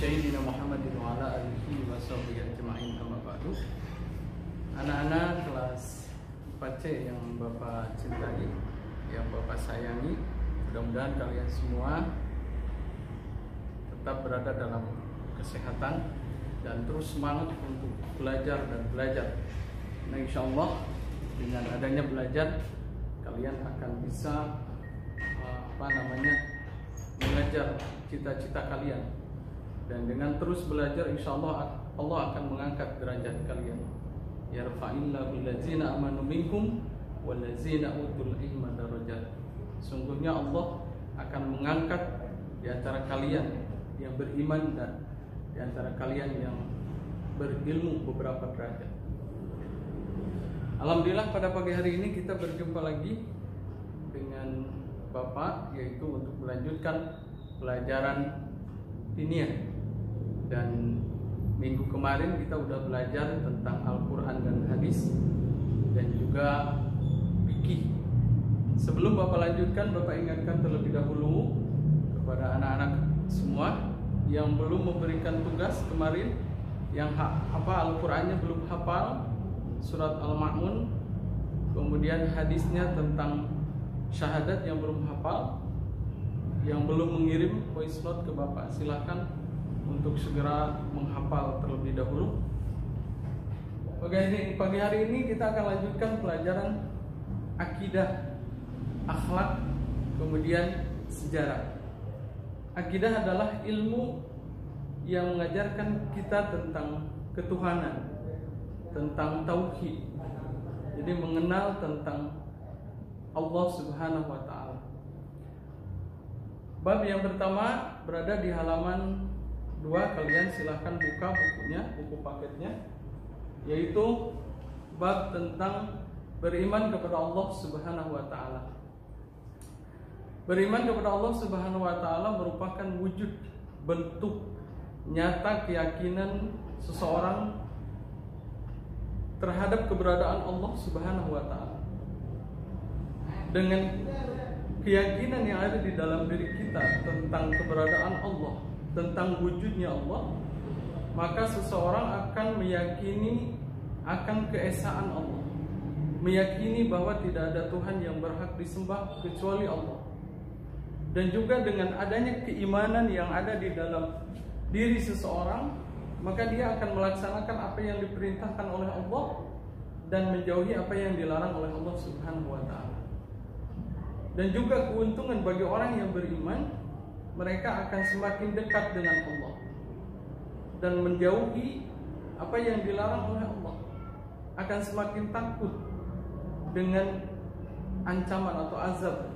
Sayyidina Muhammadin wa ala alihi wa sahbihi ajma'in, amma ba'du. Anak-anak kelas 4C yang Bapak cintai, yang Bapak sayangi, mudah-mudahan kalian semua tetap berada dalam kesehatan dan terus semangat untuk belajar dan belajar. Nah, insya Allah dengan adanya belajar, kalian akan bisa mengejar cita-cita kalian. Dan dengan terus belajar, insya Allah Allah akan mengangkat derajat kalian. Yarfa'illahu allazina amanu minkum wallazina utul ilma darajat. Sungguhnya Allah akan mengangkat di antara kalian yang beriman dan di antara kalian yang berilmu beberapa derajat. Alhamdulillah, pada pagi hari ini kita berjumpa lagi dengan Bapak, yaitu untuk melanjutkan pelajaran diniyah. Dan minggu kemarin kita udah belajar tentang Al-Quran dan hadis dan juga fikih. Sebelum Bapak lanjutkan, Bapak ingatkan terlebih dahulu kepada anak-anak semua yang belum memberikan tugas kemarin, yang Al-Qurannya belum hafal surat Al-Ma'un, kemudian hadisnya tentang syahadat yang belum hafal, yang belum mengirim voice note ke Bapak, silahkan untuk segera menghafal terlebih dahulu. Pagi hari ini kita akan lanjutkan pelajaran akidah, akhlak, kemudian sejarah. Akidah adalah ilmu yang mengajarkan kita tentang ketuhanan, tentang tauhid. Jadi mengenal tentang Allah Subhanahu wa Ta'ala. Bab yang pertama berada di halaman 2, kalian silahkan buka bukunya, buku paketnya, yaitu bab tentang beriman kepada Allah Subhanahu wa Ta'ala. Beriman kepada Allah Subhanahu wa Ta'ala merupakan wujud, bentuk nyata keyakinan seseorang terhadap keberadaan Allah Subhanahu wa Ta'ala. Dengan keyakinan yang ada di dalam diri kita tentang keberadaan Allah, tentang wujudnya Allah, maka seseorang akan meyakini akan keesaan Allah, meyakini bahwa tidak ada Tuhan yang berhak disembah kecuali Allah. Dan juga dengan adanya keimanan yang ada di dalam diri seseorang, maka dia akan melaksanakan apa yang diperintahkan oleh Allah dan menjauhi apa yang dilarang oleh Allah Subhanahu wa Ta'ala. Dan juga keuntungan bagi orang yang beriman, mereka akan semakin dekat dengan Allah dan menjauhi apa yang dilarang oleh Allah, akan semakin takut dengan ancaman atau azab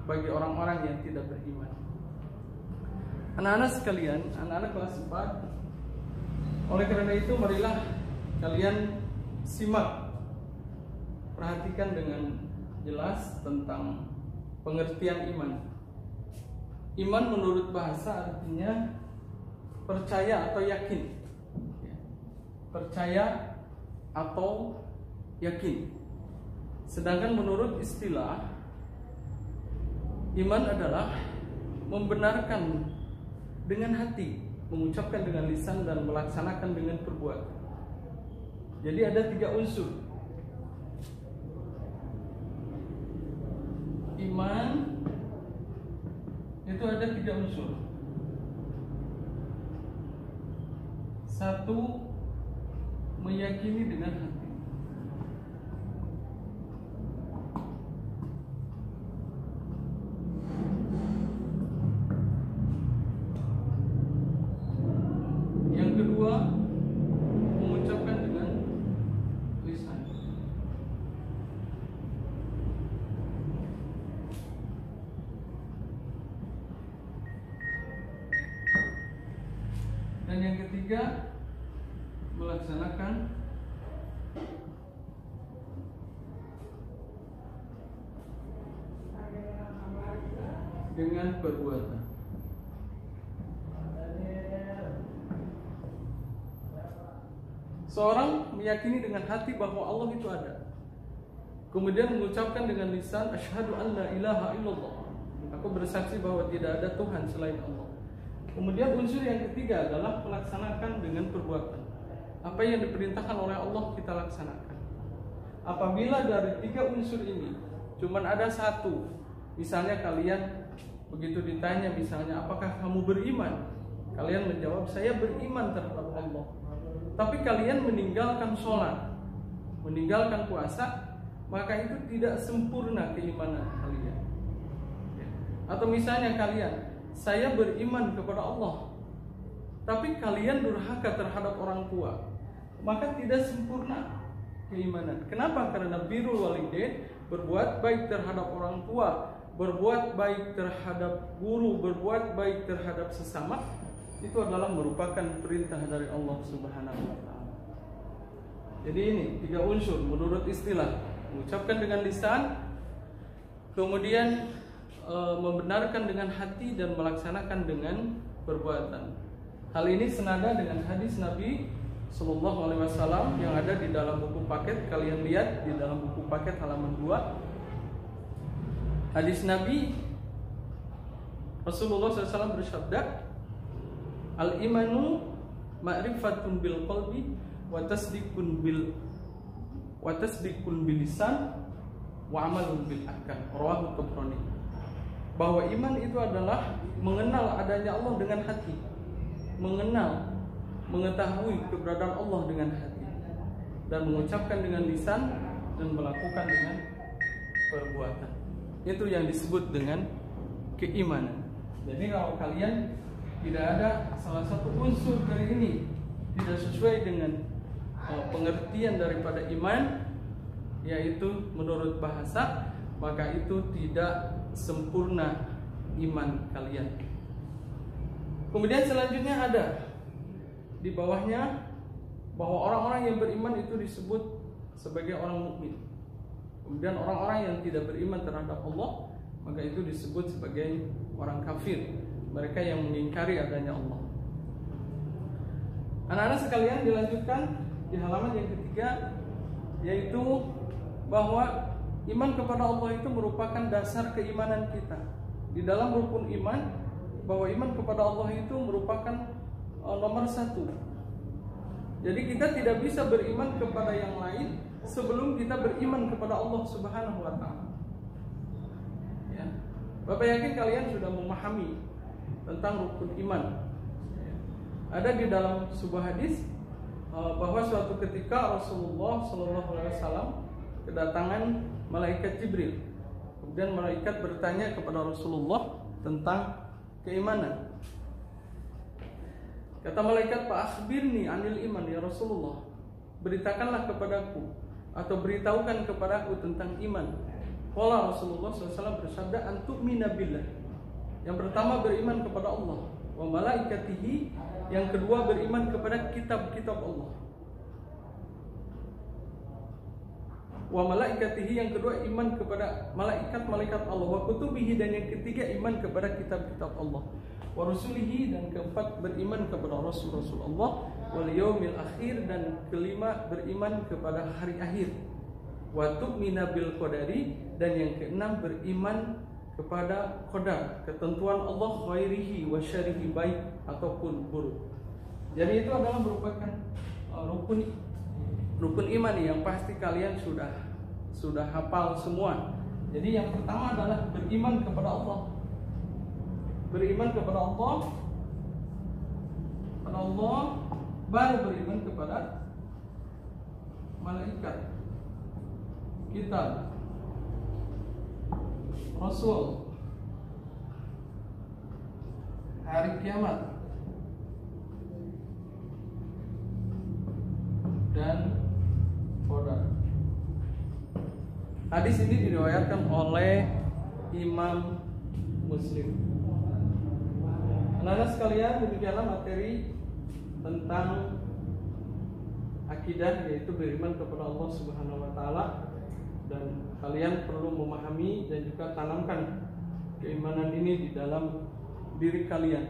bagi orang-orang yang tidak beriman. Anak-anak sekalian, anak-anak kelas 4, oleh karena itu marilah kalian simak, perhatikan dengan jelas tentang pengertian iman. Iman menurut bahasa artinya percaya atau yakin. Percaya atau yakin. Sedangkan menurut istilah, iman adalah membenarkan dengan hati, mengucapkan dengan lisan, dan melaksanakan dengan perbuatan. Jadi ada 3 unsur. Iman itu ada 3 unsur. 1, meyakini dengan hati. Yang kedua, mengucapkan dengan lisan. Dan yang ketiga, melaksanakan dengan perbuatan. Seorang meyakini dengan hati bahwa Allah itu ada, kemudian mengucapkan dengan lisan, asyhadu an la ilaha illallah, aku bersaksi bahwa tidak ada Tuhan selain Allah. Kemudian unsur yang ketiga adalah melaksanakan dengan perbuatan. Apa yang diperintahkan oleh Allah kita laksanakan. Apabila dari 3 unsur ini cuman ada satu, misalnya kalian begitu ditanya misalnya apakah kamu beriman, kalian menjawab saya beriman terhadap Allah, tapi kalian meninggalkan sholat, meninggalkan puasa, maka itu tidak sempurna keimanan kalian. Atau misalnya kalian, saya beriman kepada Allah, tapi kalian durhaka terhadap orang tua, maka tidak sempurna keimanan. Kenapa? Karena birrul walidain, berbuat baik terhadap orang tua, berbuat baik terhadap guru, berbuat baik terhadap sesama, itu adalah merupakan perintah dari Allah Subhanahu wa taala. Jadi ini 3 unsur menurut istilah, mengucapkan dengan lisan, kemudian membenarkan dengan hati, dan melaksanakan dengan perbuatan. Hal ini senada dengan hadis Nabi Sallallahu Alaihi Wasallam yang ada di dalam buku paket. Kalian lihat di dalam buku paket halaman 2. Hadis Nabi Rasulullah SAW bersabda, al-imanu ma'rifatun bil qalbi wa tasdiqun bil lisan wa amalun bil arkan. Rawahu Tabrani. Bahwa iman itu adalah mengenal adanya Allah dengan hati, mengetahui keberadaan Allah dengan hati, dan mengucapkan dengan lisan, dan melakukan dengan perbuatan. Itu yang disebut dengan keimanan. Jadi kalau kalian tidak ada salah satu unsur dari ini, tidak sesuai dengan pengertian daripada iman, yaitu menurut bahasa, maka itu tidak sempurna iman kalian. Kemudian selanjutnya ada di bawahnya bahwa orang-orang yang beriman itu disebut sebagai orang mukmin. Kemudian orang-orang yang tidak beriman terhadap Allah, maka itu disebut sebagai orang kafir, mereka yang mengingkari adanya Allah. Anak-anak sekalian, dilanjutkan di halaman yang ketiga, yaitu bahwa iman kepada Allah itu merupakan dasar keimanan kita. Di dalam rukun iman, bahwa iman kepada Allah itu merupakan nomor 1. Jadi kita tidak bisa beriman kepada yang lain sebelum kita beriman kepada Allah Subhanahu wa taala. Ya. Bapak yakin kalian sudah memahami tentang rukun iman. Ada di dalam sebuah hadis bahwa suatu ketika Rasulullah SAW kedatangan malaikat Jibril. Kemudian malaikat bertanya kepada Rasulullah tentang keimanan. Kata malaikat, "Fa akhbirni anil iman ya Rasulullah." Beritakanlah kepadaku atau beritahukan kepadaku tentang iman. Qala Rasulullah SAW bersabda, "Antu'mina billah." Yang pertama beriman kepada Allah, wa malaikatihi, yang kedua beriman kepada kitab-kitab Allah. Wa malaikatihi, yang kedua iman kepada malaikat-malaikat Allah. Wa kutubihi, dan yang ketiga iman kepada kitab-kitab Allah. Wa rusulihi, dan keempat beriman kepada rasul-rasul Allah. Wal yaumil akhir, dan kelima beriman kepada hari akhir. Wa tu'mina bil qadari, dan yang keenam beriman kepada qadar, ketentuan Allah, khairihi wa syarihi, baik ataupun buruk. Jadi itu adalah merupakan rukun iman yang pasti kalian sudah hafal semua. Jadi yang pertama adalah beriman kepada Allah. Beriman kepada Allah, baru beriman kepada malaikat, kitab, Rasul, hari kiamat, dan qadar. Hadis ini diriwayatkan oleh Imam Muslim. Anak-anak sekalian, demikianlah materi tentang akidah, yaitu beriman kepada Allah Subhanahu wa taala. Dan kalian perlu memahami dan juga tanamkan keimanan ini di dalam diri kalian,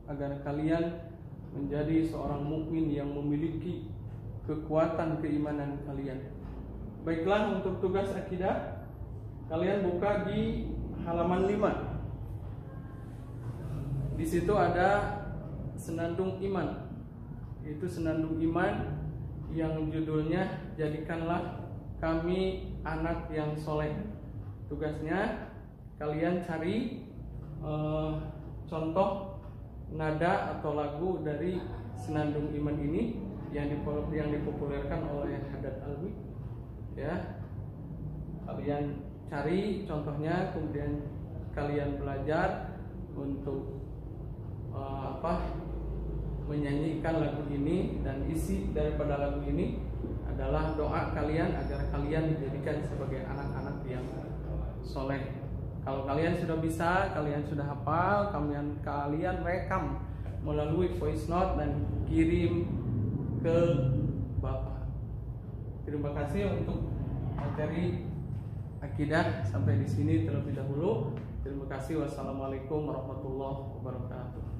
agar kalian menjadi seorang mukmin yang memiliki kekuatan keimanan kalian. Baiklah, untuk tugas akidah kalian buka di halaman 5. Di situ ada senandung iman. Itu senandung iman yang judulnya jadikanlah kami anak yang soleh. Tugasnya kalian cari contoh nada atau lagu dari senandung iman ini yang dipopulerkan oleh Haddad Alwi. Ya, kalian cari contohnya, kemudian kalian belajar untuk menyanyikan lagu ini, dan isi daripada lagu ini adalah doa kalian agar kalian dijadikan sebagai anak-anak yang soleh. Kalau kalian sudah bisa, kalian sudah hafal, kalian rekam melalui voice note dan kirim ke Bapak. Terima kasih untuk materi akidah sampai di sini terlebih dahulu. Terima kasih. Wassalamualaikum warahmatullahi wabarakatuh.